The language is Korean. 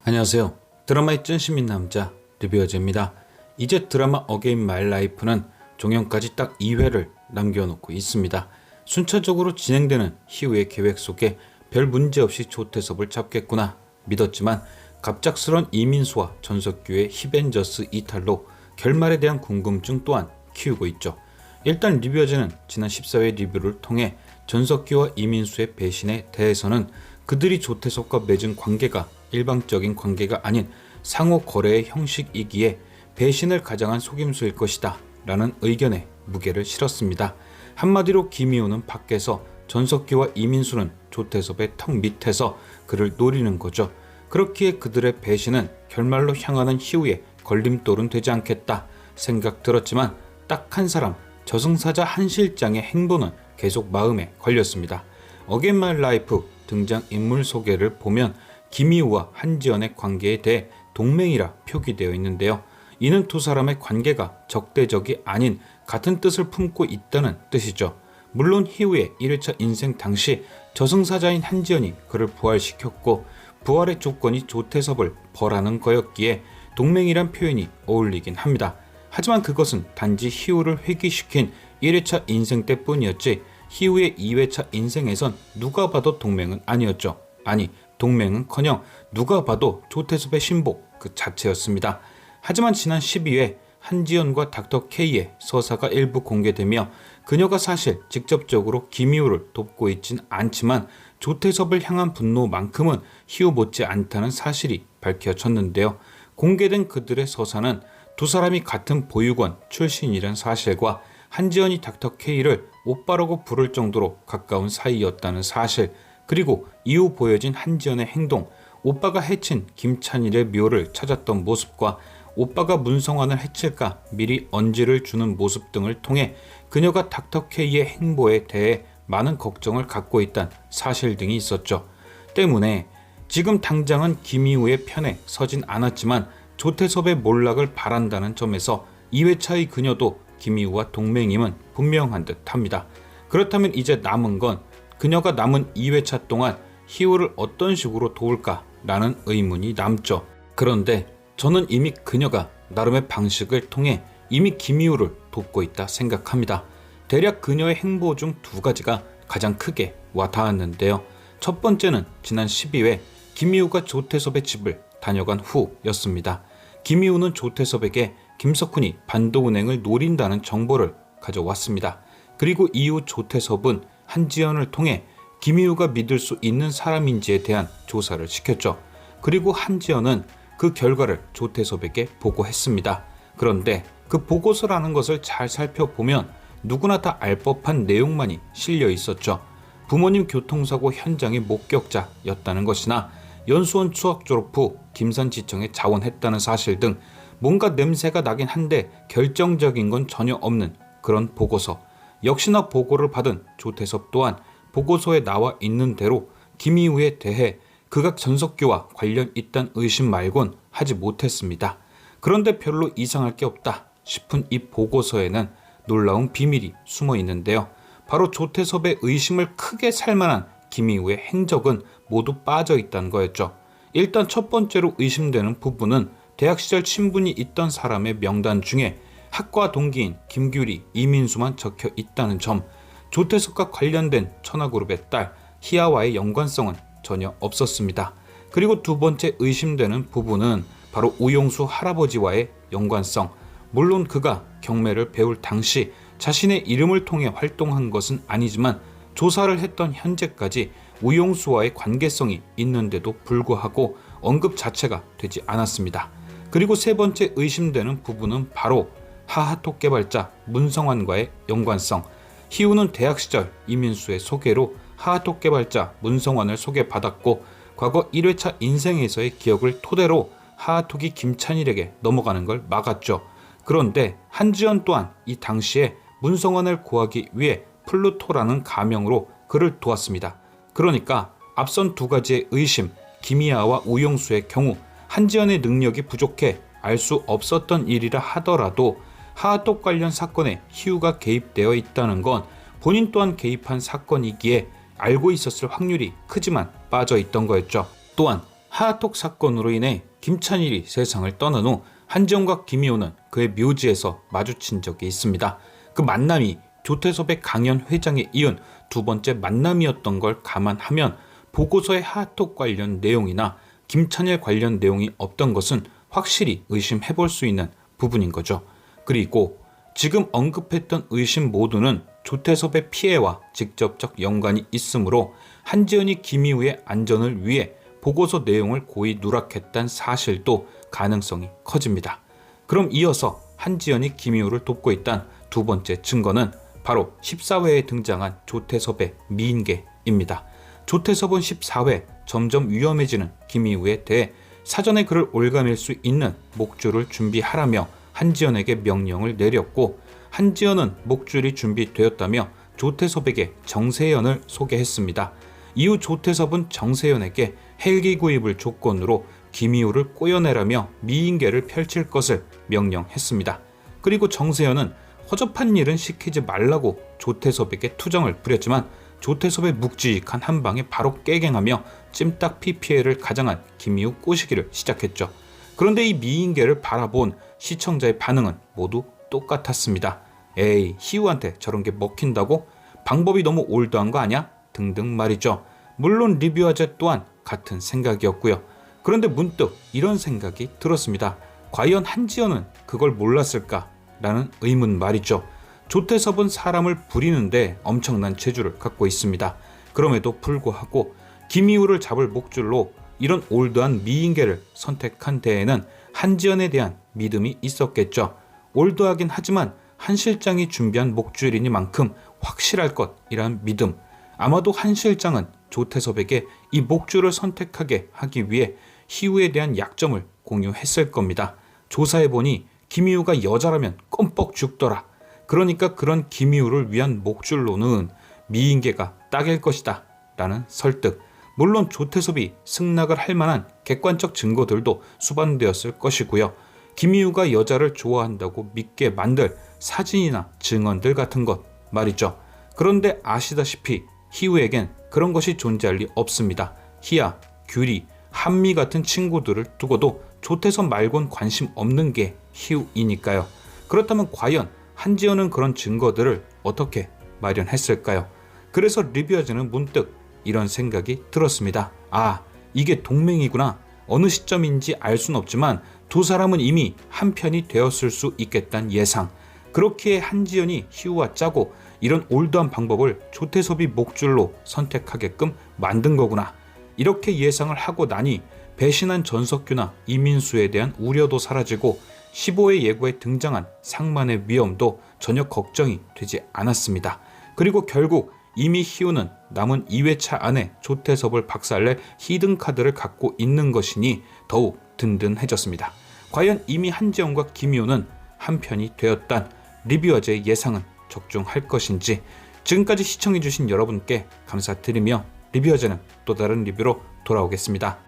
안녕하세요. 드라마의 찐심인 남자 리뷰어즈입니다. 이제 드라마 어게인 마이 라이프는 종영까지 딱 2회를 남겨놓고 있습니다. 순차적으로 진행되는 희우의 계획 속에 별 문제 없이 조태섭을 잡겠구나 믿었지만 갑작스런 이민수와 전석규의 히벤저스 이탈로 결말에 대한 궁금증 또한 키우고 있죠. 일단 리뷰어즈는 지난 14회 리뷰를 통해 전석규와 이민수의 배신에 대해서는 그들이 조태섭과 맺은 관계가 일방적인 관계가 아닌 상호 거래의 형식이기에 배신을 가장한 속임수일 것이다 라는 의견에 무게를 실었습니다. 한마디로 김희우는 밖에서 전석규와 이민수는 조태섭의 턱 밑에서 그를 노리는 거죠. 그렇기에 그들의 배신은 결말로 향하는 희우의 걸림돌은 되지 않겠다 생각 들었지만 딱 한 사람 저승사자 한 실장의 행보는 계속 마음에 걸렸습니다. 어게인 마이 라이프 등장인물 소개를 보면 김희우와 한지연의 관계에 대해 동맹이라 표기되어 있는데요. 이는 두 사람의 관계가 적대적이 아닌 같은 뜻을 품고 있다는 뜻이죠. 물론 희우의 1회차 인생 당시 저승사자인 한지연이 그를 부활시켰고 부활의 조건이 조태섭을 벌하는 거였기에 동맹이란 표현이 어울리긴 합니다. 하지만 그것은 단지 희우를 회귀시킨 1회차 인생 때뿐이었지 희우의 2회차 인생에선 누가 봐도 동맹은 아니었죠. 아니 동맹은커녕 누가 봐도 조태섭의 신복 그 자체였습니다. 하지만 지난 12회 한지연과 닥터 K의 서사가 일부 공개되며 그녀가 사실 직접적으로 김희우를 돕고 있진 않지만 조태섭을 향한 분노만큼은 희우 못지 않다는 사실이 밝혀졌는데요. 공개된 그들의 서사는 두 사람이 같은 보육원 출신이란 사실과 한지연이 닥터 K를 오빠라고 부를 정도로 가까운 사이였다는 사실, 그리고 이후 보여진 한지연의 행동, 오빠가 해친 김찬일의 묘를 찾았던 모습과 오빠가 문성환을 해칠까 미리 언지를 주는 모습 등을 통해 그녀가 닥터 K의 행보에 대해 많은 걱정을 갖고 있다는 사실 등이 있었죠. 때문에 지금 당장은 김희우의 편에 서진 않았지만 조태섭의 몰락을 바란다는 점에서 2회차의 그녀도 김희우와 동맹임은 분명한 듯 합니다. 그렇다면 이제 남은 건 그녀가 남은 2회차 동안 희우를 어떤 식으로 도울까라는 의문이 남죠. 그런데 저는 이미 그녀가 나름의 방식을 통해 이미 김희우를 돕고 있다 생각합니다. 대략 그녀의 행보 중 두 가지가 가장 크게 와닿았는데요. 첫 번째는 지난 12회 김희우가 조태섭의 집을 다녀간 후였습니다. 김희우는 조태섭에게 김석훈이 반도은행을 노린다는 정보를 가져왔습니다. 그리고 이후 조태섭은 한지연을 통해 김희우가 믿을 수 있는 사람인지에 대한 조사를 시켰죠. 그리고 한지연은 그 결과를 조태섭에게 보고했습니다. 그런데 그 보고서라는 것을 잘 살펴보면 누구나 다 알 법한 내용만이 실려 있었죠. 부모님 교통사고 현장의 목격자였다는 것이나 연수원 수학 졸업 후 김산지청에 자원했다는 사실 등 뭔가 냄새가 나긴 한데 결정적인 건 전혀 없는 그런 보고서. 역시나 보고를 받은 조태섭 또한 보고서에 나와 있는 대로 김희우에 대해 그가 전석규와 관련 있다는 의심 말곤 하지 못했습니다. 그런데 별로 이상할 게 없다 싶은 이 보고서에는 놀라운 비밀이 숨어 있는데요. 바로 조태섭의 의심을 크게 살만한 김희우의 행적은 모두 빠져 있다는 거였죠. 일단 첫 번째로 의심되는 부분은 대학 시절 친분이 있던 사람의 명단 중에 학과 동기인 김규리, 이민수만 적혀 있다는 점, 조태섭과 관련된 천하그룹의 딸 희아와의 연관성은 전혀 없었습니다. 그리고 두 번째 의심되는 부분은 바로 우용수 할아버지와의 연관성. 물론 그가 경매를 배울 당시 자신의 이름을 통해 활동한 것은 아니지만 조사를 했던 현재까지 우용수와의 관계성이 있는데도 불구하고 언급 자체가 되지 않았습니다. 그리고 세 번째 의심되는 부분은 바로 하하톡 개발자 문성환과의 연관성. 희우는 대학 시절 이민수의 소개로 하하톡 개발자 문성환을 소개받았고 과거 1회차 인생에서의 기억을 토대로 하하톡이 김찬일에게 넘어가는 걸 막았죠. 그런데 한지연 또한 이 당시에 문성환을 구하기 위해 플루토라는 가명으로 그를 도왔습니다. 그러니까 앞선 두 가지의 의심, 김희아와 우용수의 경우 한지연의 능력이 부족해 알 수 없었던 일이라 하더라도 하하톡 관련 사건에 희우가 개입되어 있다는 건 본인 또한 개입한 사건이기에 알고 있었을 확률이 크지만 빠져 있던 거였죠. 또한 하하톡 사건으로 인해 김찬일이 세상을 떠난 후 한지연과 김희우는 그의 묘지에서 마주친 적이 있습니다. 그 만남이 조태섭의 강연 회장에 이은 두 번째 만남이었던 걸 감안하면 보고서의 하하톡 관련 내용이나 김찬일 관련 내용이 없던 것은 확실히 의심해볼 수 있는 부분인 거죠. 그리고 지금 언급했던 의심 모두는 조태섭의 피해와 직접적 연관이 있으므로 한지연이 김희우의 안전을 위해 보고서 내용을 고의 누락했다는 사실도 가능성이 커집니다. 그럼 이어서 한지연이 김희우를 돕고 있다는 두 번째 증거는 바로 14회에 등장한 조태섭의 미인계입니다. 조태섭은 14회 점점 위험해지는 김희우에 대해 사전에 그를 올가맬 수 있는 목줄을 준비하라며 한지연에게 명령을 내렸고, 한지연은 목줄이 준비되었다며 조태섭에게 정세연을 소개했습니다. 이후 조태섭은 정세연에게 헬기 구입을 조건으로 김희우를 꼬여내라며 미인계를 펼칠 것을 명령했습니다. 그리고 정세연은 허접한 일은 시키지 말라고 조태섭에게 투정을 부렸지만 조태섭의 묵직한 한 방에 바로 깨갱하며 찜닭 피해를 가장한 김희우 꼬시기를 시작했죠. 그런데 이 미인계를 바라본 시청자의 반응은 모두 똑같았습니다. 에이, 희우한테 저런 게 먹힌다고? 방법이 너무 올드한 거 아니야? 등등 말이죠. 물론 리뷰아재 또한 같은 생각이었고요. 그런데 문득 이런 생각이 들었습니다. 과연 한지연은 그걸 몰랐을까? 라는 의문 말이죠. 조태섭은 사람을 부리는데 엄청난 재주를 갖고 있습니다. 그럼에도 불구하고 김희우를 잡을 목줄로 이런 올드한 미인계를 선택한 데에는 한지연에 대한 믿음이 있었겠죠. 올드하긴 하지만 한 실장이 준비한 목줄이니만큼 확실할 것이란 믿음. 아마도 한 실장은 조태섭에게 이 목줄을 선택하게 하기 위해 희우에 대한 약점을 공유했을 겁니다. 조사해보니 김희우가 여자라면 껌뻑 죽더라. 그러니까 그런 김희우를 위한 목줄로는 미인계가 딱일 것이다 라는 설득. 물론 조태섭이 승낙을 할 만한 객관적 증거들도 수반되었을 것이고요. 김희우가 여자를 좋아한다고 믿게 만들 사진이나 증언들 같은 것 말이죠. 그런데 아시다시피 희우에겐 그런 것이 존재할 리 없습니다. 희야, 규리, 한미 같은 친구들을 두고도 조태섭 말곤 관심 없는 게 희우이니까요. 그렇다면 과연 한지연은 그런 증거들을 어떻게 마련했을까요? 그래서 리뷰어즈는 문득 이런 생각이 들었습니다. 아, 이게 동맹이구나. 어느 시점인지 알 순 없지만 두 사람은 이미 한편이 되었을 수 있겠다는 예상. 그렇기에 한지연이 희우와 짜고 이런 올드한 방법을 조태섭이 목줄로 선택하게끔 만든 거구나. 이렇게 예상을 하고 나니 배신한 전석규나 이민수에 대한 우려도 사라지고 15회 예고에 등장한 상만의 위험도 전혀 걱정이 되지 않았습니다. 그리고 결국 이미 희우는 남은 2회차 안에 조태섭을 박살낼 히든카드를 갖고 있는 것이니 더욱 든든해졌습니다. 과연 이미 한지연과 김희우는 한편이 되었단 리뷰어즈의 예상은 적중할 것인지. 지금까지 시청해주신 여러분께 감사드리며 리뷰어즈는 또 다른 리뷰로 돌아오겠습니다.